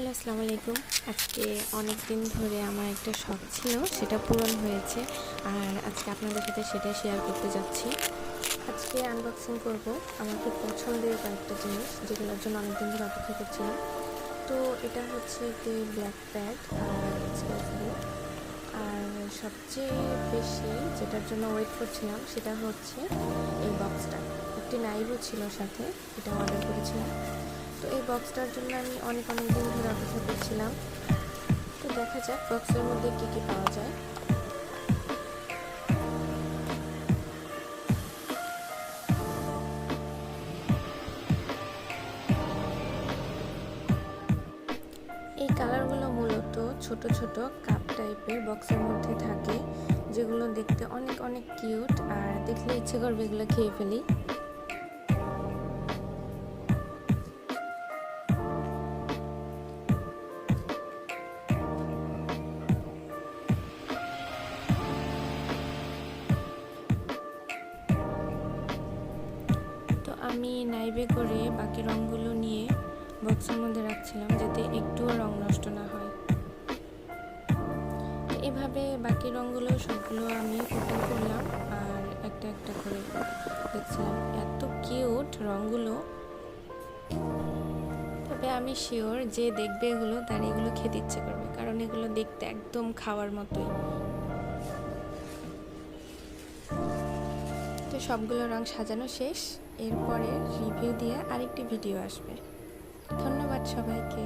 Hello, আসসালামু আলাইকুম। আজকে অনেক দিন ধরে আমার একটা শখ ছিল, সেটা পূরণ হয়েছে। আর আজকে আপনাদের সাথে সেটা শেয়ার করতে যাচ্ছি। আজকে আনবক্সিং করব আমার খুব পছন্দের কয়েকটা জিনিস, যেগুলোর জন্য অনেক দিন ধরে অপেক্ষা করছিলাম। তো এটা হচ্ছে একটি ব্ল্যাক প্যাড আর স্কেচ বুক। আর সবচেয়ে বেশি যেটার জন্য ওয়েট করছিলাম সেটা হচ্ছে এই বক্সটা। একটি নাইভও ছিল সাথে, এটা অর্ডার করেছিলাম। তো এই বক্সটার জন্য আমি অনেক দিন ধরে অপেক্ষা করছিলাম। তো দেখা যাক বক্সের মধ্যে কী কী পাওয়া যায়। এই কালারগুলো মূলত ছোট ছোট কাপ টাইপের বক্সের মধ্যে থাকে, যেগুলো দেখতে অনেক কিউট, আর দেখলে ইচ্ছে করবে এগুলো খেয়ে ফেলি। তো আমি নাইভে করে বাকি রঙগুলো নিয়ে বক্সের মধ্যে রাখছিলাম, যাতে একটুও রং নষ্ট না হয়। এভাবে বাকি রঙগুলো সবগুলো আমি ওপেন করলাম আর একটা একটা করে দেখছিলাম। এত কিউট রঙগুলো, তবে আমি শিওর যে দেখবে এগুলো তার এগুলো খেতে ইচ্ছে করবে, কারণ এগুলো দেখতে একদম খাওয়ার মতোই। তো সবগুলো রং সাজানো শেষ, এরপরে রিভিউ দিয়ে আরেকটি ভিডিও আসবে। ধন্যবাদ সবাইকে।